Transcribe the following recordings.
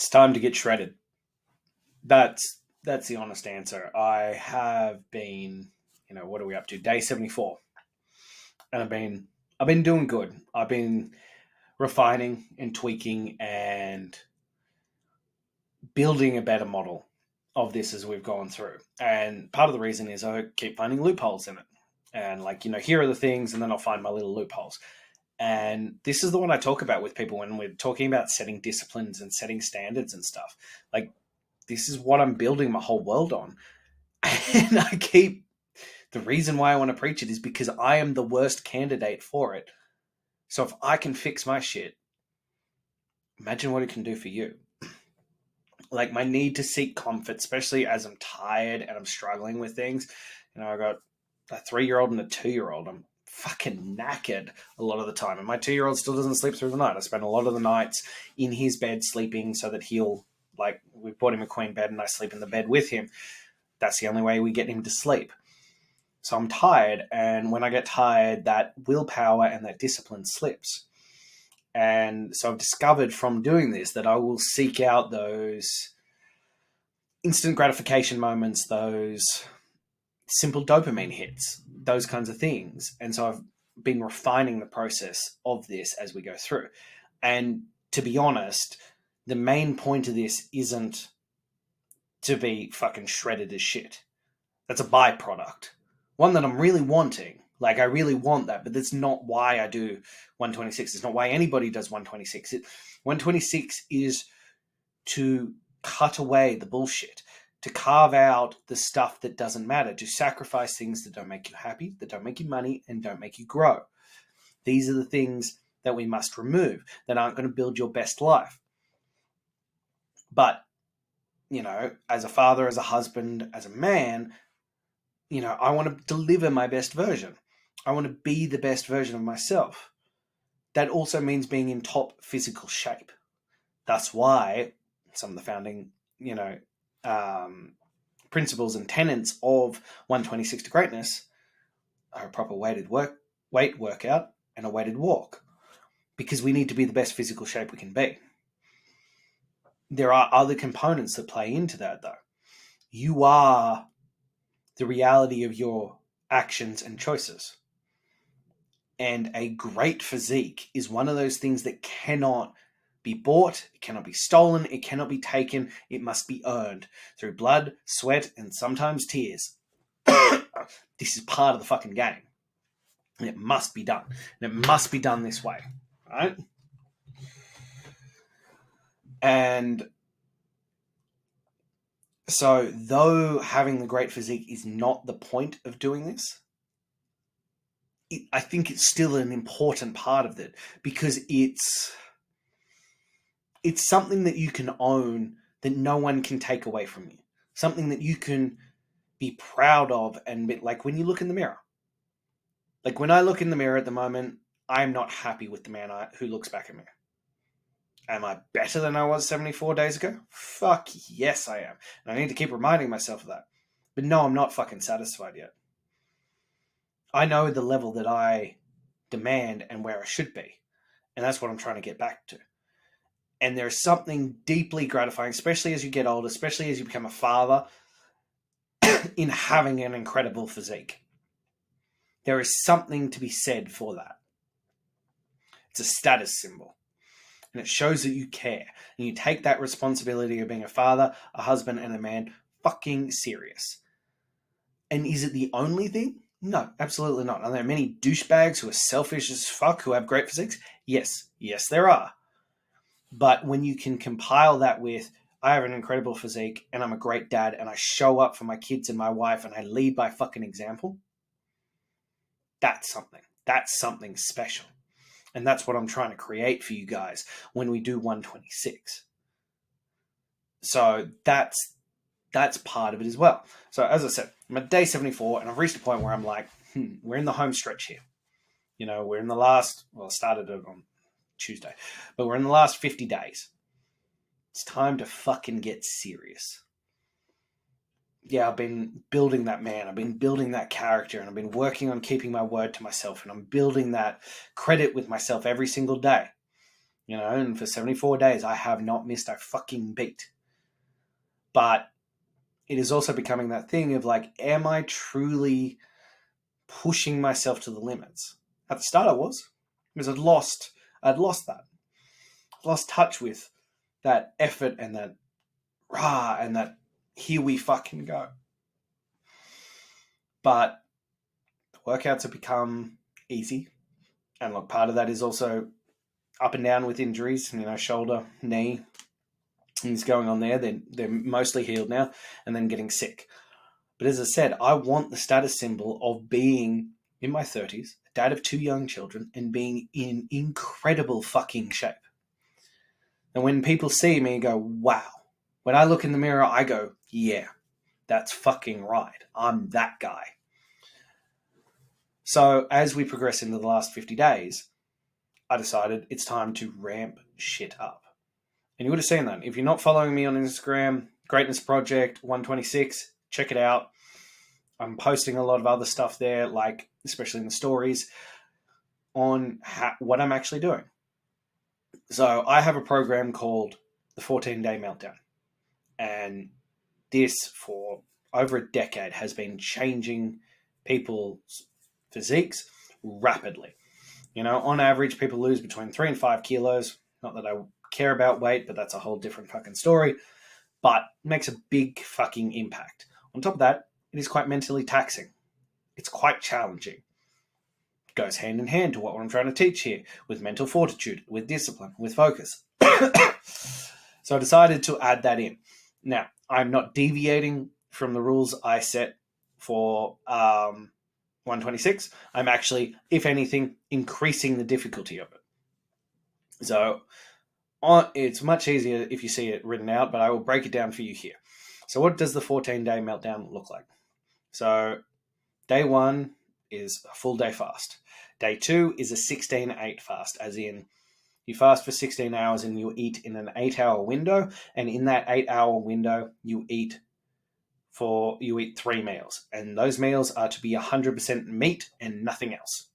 It's time to get shredded. That's the honest answer. I have been, what are we up to? Day 74. And I've been doing good. I've been refining and tweaking and building a better model of this as we've gone through. And part of the reason is I keep finding loopholes in it. And here are the things, and then I'll find my little loopholes. And this is the one I talk about with people when we're talking about setting disciplines and setting standards and stuff. Like, this is what I'm building my whole world on. And the reason why I want to preach it is because I am the worst candidate for it. So if I can fix my shit, imagine what it can do for you. Like, my need to seek comfort, especially as I'm tired and I'm struggling with things. I got a 3-year-old and a 2-year-old. I'm fucking knackered a lot of the time. And my 2-year-old still doesn't sleep through the night. I spend a lot of the nights in his bed sleeping so that we bought him a queen bed and I sleep in the bed with him. That's the only way we get him to sleep. So I'm tired. And when I get tired, that willpower and that discipline slips. And so I've discovered from doing this that I will seek out those instant gratification moments, those simple dopamine hits, those kinds of things. And so I've been refining the process of this as we go through. And to be honest, the main point of this isn't to be fucking shredded as shit. That's a byproduct. One that I'm really wanting. Like, I really want that, but that's not why I do 126. It's not why anybody does 126. 126 is to cut away the bullshit, to carve out the stuff that doesn't matter, to sacrifice things that don't make you happy, that don't make you money, and don't make you grow. These are the things that we must remove that aren't going to build your best life. But, as a father, as a husband, as a man, I want to deliver my best version. I want to be the best version of myself. That also means being in top physical shape. That's why some of the founding, principles and tenets of 126 to greatness are a proper weight workout and a weighted walk, because we need to be the best physical shape we can be. There are other components that play into that, though. You are the reality of your actions and choices. And a great physique is one of those things that cannot be bought, it cannot be stolen, it cannot be taken, it must be earned through blood, sweat, and sometimes tears. This is part of the fucking game. And it must be done. And it must be done this way. Right? And so, though having the great physique is not the point of doing this, I think it's still an important part of it, because it's something that you can own, that no one can take away from you. Something that you can be proud of, and like when you look in the mirror. Like when I look in the mirror at the moment, I'm not happy with the man who looks back at me. Am I better than I was 74 days ago? Fuck yes, I am. And I need to keep reminding myself of that. But no, I'm not fucking satisfied yet. I know the level that I demand and where I should be. And that's what I'm trying to get back to. And there's something deeply gratifying, especially as you get older, especially as you become a father, in having an incredible physique. There is something to be said for that. It's a status symbol. And it shows that you care. And you take that responsibility of being a father, a husband, and a man fucking serious. And is it the only thing? No, absolutely not. Are there many douchebags who are selfish as fuck who have great physiques? Yes. Yes, there are. But when you can compile that with, I have an incredible physique and I'm a great dad and I show up for my kids and my wife and I lead by fucking example, that's something. That's something special. And that's what I'm trying to create for you guys when we do 126. So that's part of it as well. So as I said, I'm at day 74 and I've reached a point where I'm like, we're in the home stretch here. We're in the last, I started it on Tuesday, but we're in the last 50 days. It's time to fucking get serious. Yeah, I've been building that man. I've been building that character, and I've been working on keeping my word to myself, and I'm building that credit with myself every single day. And for 74 days, I have not missed a fucking beat. But it is also becoming that thing of like, am I truly pushing myself to the limits? At the start I was, because I'd lost that. I'd lost touch with that effort and that rah and that here we fucking go. But workouts have become easy. And look, part of that is also up and down with injuries, shoulder, knee, things going on there. They're mostly healed now, and then getting sick. But as I said, I want the status symbol of being in my 30s, dad of 2 young children, and being in incredible fucking shape. And when people see me go, wow. When I look in the mirror, I go, yeah, that's fucking right. I'm that guy. So as we progress into the last 50 days, I decided it's time to ramp shit up. And you would have seen that. If you're not following me on Instagram, Greatness Project 126, check it out. I'm posting a lot of other stuff there, like especially in the stories, on what I'm actually doing. So I have a program called the 14-Day Meltdown. And this, for over a decade, has been changing people's physiques rapidly. On average, people lose between 3 and 5 kilos. Not that I care about weight, but that's a whole different fucking story. But it makes a big fucking impact. On top of that, it is quite mentally taxing. It's quite challenging. It goes hand in hand to what I'm trying to teach here, with mental fortitude, with discipline, with focus. So I decided to add that in. Now, I'm not deviating from the rules I set for 126. I'm actually, if anything, increasing the difficulty of it. So it's much easier if you see it written out, but I will break it down for you here. So what does the 14-day meltdown look like? So day 1 is a full day fast. Day 2 is a 16-8 fast, as in you fast for 16 hours and you eat in an 8-hour window. And in that 8-hour window, you eat 3 meals. And those meals are to be 100% meat and nothing else.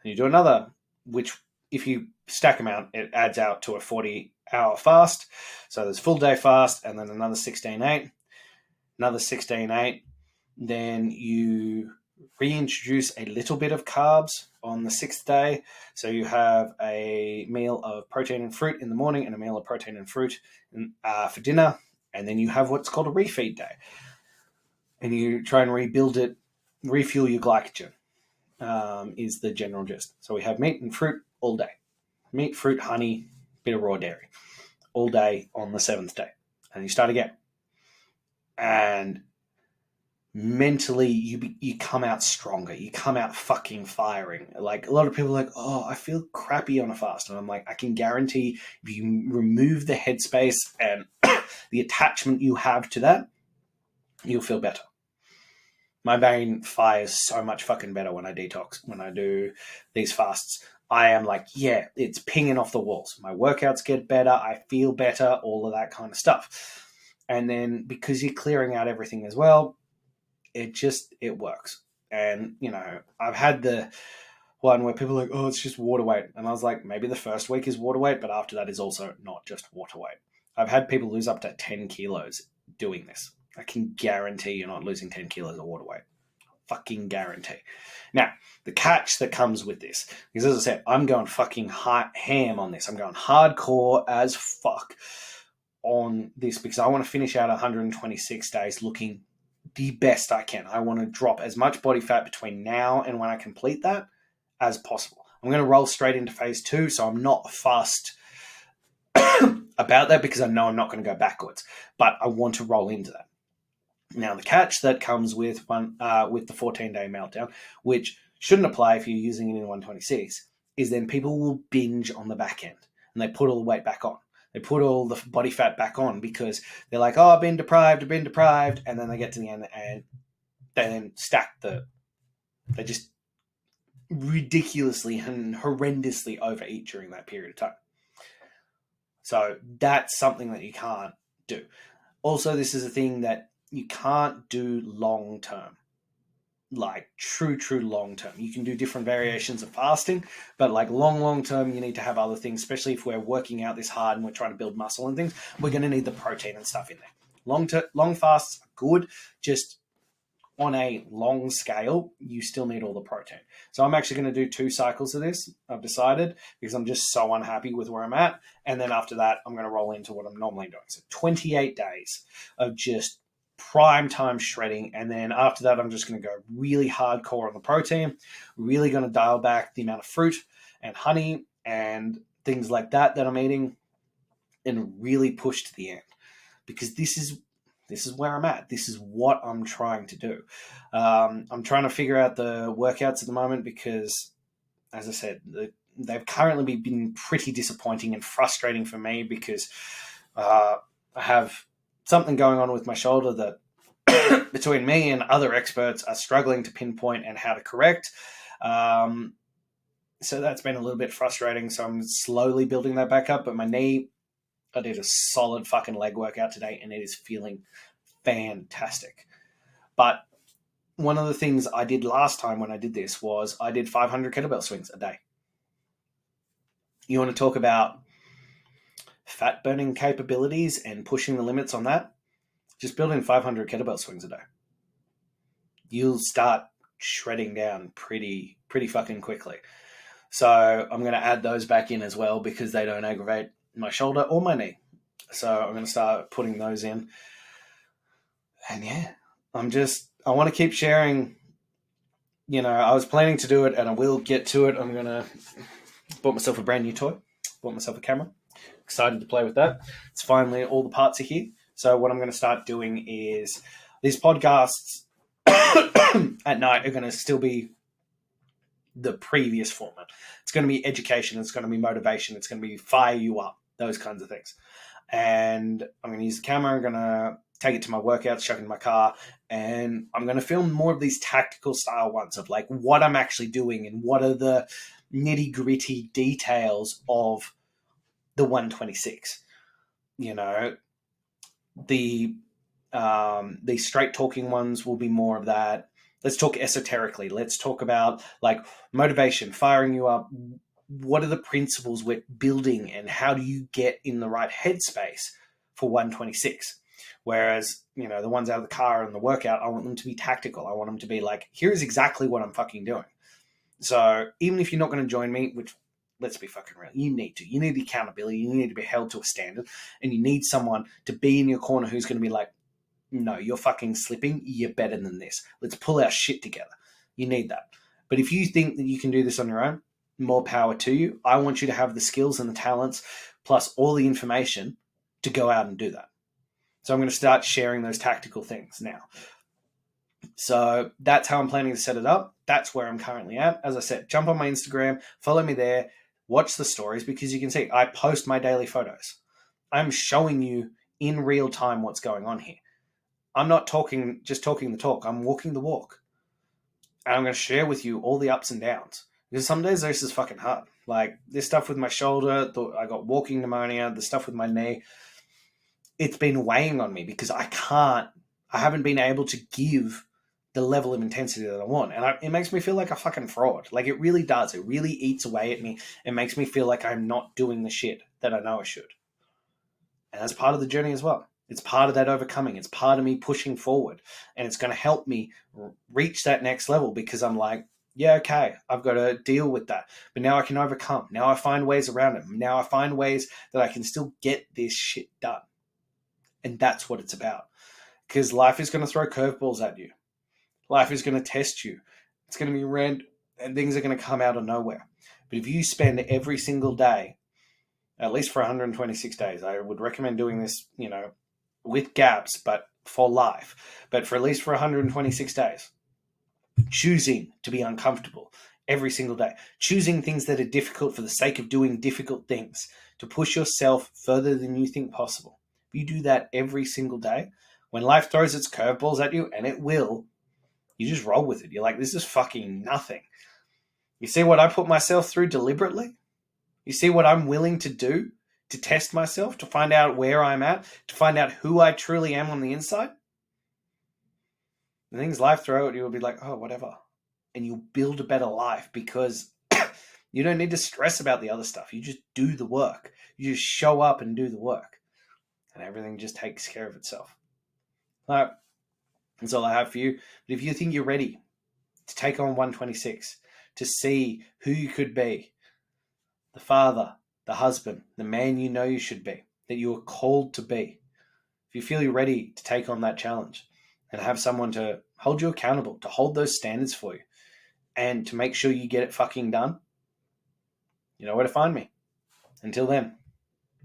And you do another, which if you stack them out, it adds out to a 40-hour fast. So there's full day fast and then another 16-8, another 16-8. Then you reintroduce a little bit of carbs on the 6th day. So you have a meal of protein and fruit in the morning and a meal of protein and fruit for dinner. And then you have what's called a refeed day. And you try and rebuild it, refuel your glycogen, is the general gist. So we have meat and fruit all day. Meat, fruit, honey, bit of raw dairy. All day on the 7th day. And you start again. And mentally, you come out stronger. You come out fucking firing. Like, a lot of people are like, oh, I feel crappy on a fast. And I'm like, I can guarantee if you remove the headspace and the attachment you have to that, you'll feel better. My brain fires so much fucking better when I detox, when I do these fasts. I am like, yeah, it's pinging off the walls. My workouts get better. I feel better, all of that kind of stuff. And then because you're clearing out everything as well, it works. And, I've had the one where people are like, oh, it's just water weight. And I was like, maybe the first week is water weight, but after that is also not just water weight. I've had people lose up to 10 kilos doing this. I can guarantee you're not losing 10 kilos of water weight. Fucking guarantee. Now, the catch that comes with this, because as I said, I'm going fucking ham on this. I'm going hardcore as fuck on this because I want to finish out 126 days looking the best I can. I want to drop as much body fat between now and when I complete that as possible. I'm going to roll straight into phase 2, so I'm not fussed about that because I know I'm not going to go backwards, but I want to roll into that. Now, the catch that comes with the 14-day meltdown, which shouldn't apply if you're using it in 126, is then people will binge on the back end and they put all the weight back on. They put all the body fat back on because they're like, oh, I've been deprived. And then they get to the end and they then stack they just ridiculously and horrendously overeat during that period of time. So that's something that you can't do. Also, this is a thing that you can't do long term. like true long term. You can do different variations of fasting, but like long term, you need to have other things, especially if we're working out this hard and we're trying to build muscle and things. We're going to need the protein and stuff in there. Long fasts are good, just on a long scale, you still need all the protein. So I'm actually going to do 2 cycles of this, I've decided, because I'm just so unhappy with where I'm at. And then after that, I'm going to roll into what I'm normally doing. So 28 days of just prime time shredding. And then after that, I'm just going to go really hardcore on the protein, really going to dial back the amount of fruit and honey and things like that I'm eating, and really push to the end, because this is where I'm at. This is what I'm trying to do. I'm trying to figure out the workouts at the moment because, as I said, they've currently been pretty disappointing and frustrating for me because I have something going on with my shoulder that between me and other experts are struggling to pinpoint and how to correct. So that's been a little bit frustrating. So I'm slowly building that back up. But my knee, I did a solid fucking leg workout today and it is feeling fantastic. But one of the things I did last time when I did this was I did 500 kettlebell swings a day. You want to talk about fat burning capabilities and pushing the limits on that? Just build in 500 kettlebell swings a day. You'll start shredding down pretty fucking quickly. So I'm going to add those back in as well because they don't aggravate my shoulder or my knee. So I'm going to start putting those in. And yeah, I want to keep sharing. You know, I was planning to do it and I will get to it. I'm going to bought myself a brand new toy, bought myself a camera. Excited to play with that. It's finally all the parts are here. So what I'm going to start doing is these podcasts at night are going to still be the previous format. It's going to be education. It's going to be motivation. It's going to be fire you up, those kinds of things. And I'm going to use the camera. I'm going to take it to my workouts, chuck it in my car, and I'm going to film more of these tactical style ones of like what I'm actually doing and what are the nitty-gritty details of the 126. You know, the straight talking ones will be more of that. Let's talk esoterically. Let's talk about like motivation, firing you up. What are the principles we're building and how do you get in the right headspace for 126? Whereas, you know, the ones out of the car and the workout, I want them to be tactical. I want them to be like, here's exactly what I'm fucking doing. So even if you're not going to join me, which let's be fucking real, you need to. You need the accountability. You need to be held to a standard. And you need someone to be in your corner who's going to be like, no, you're fucking slipping. You're better than this. Let's pull our shit together. You need that. But if you think that you can do this on your own, more power to you. I want you to have the skills and the talents plus all the information to go out and do that. So I'm going to start sharing those tactical things now. So that's how I'm planning to set it up. That's where I'm currently at. As I said, jump on my Instagram, follow me there, watch the stories because you can see I post my daily photos. I'm showing you in real time what's going on here. I'm not just talking the talk. I'm walking the walk. And I'm going to share with you all the ups and downs. Because some days this is fucking hard. Like this stuff with my shoulder, I got walking pneumonia, the stuff with my knee. It's been weighing on me because I haven't been able to give the level of intensity that I want. And it makes me feel like a fucking fraud. Like it really does. It really eats away at me. It makes me feel like I'm not doing the shit that I know I should. And that's part of the journey as well. It's part of that overcoming. It's part of me pushing forward. And it's going to help me reach that next level because I'm like, yeah, okay, I've got to deal with that. But now I can overcome. Now I find ways around it. Now I find ways that I can still get this shit done. And that's what it's about. Because life is going to throw curveballs at you. Life is going to test you. It's going to be red and things are going to come out of nowhere. But if you spend every single day, at least for 126 days, I would recommend doing this, you know, with gaps, but for life. But for at least for 126 days, choosing to be uncomfortable every single day, choosing things that are difficult for the sake of doing difficult things, to push yourself further than you think possible. If you do that every single day, when life throws its curveballs at you, and it will, you just roll with it. You're like, this is fucking nothing. You see what I put myself through deliberately? You see what I'm willing to do to test myself, to find out where I'm at, to find out who I truly am on the inside? The things life throw at you will be like, oh, whatever. And you'll build a better life because you don't need to stress about the other stuff. You just do the work. You just show up and do the work. And everything just takes care of itself. All right. That's all I have for you. But if you think you're ready to take on 126, to see who you could be, the father, the husband, the man you know you should be, that you are called to be, if you feel you're ready to take on that challenge and have someone to hold you accountable, to hold those standards for you, and to make sure you get it fucking done, you know where to find me. Until then.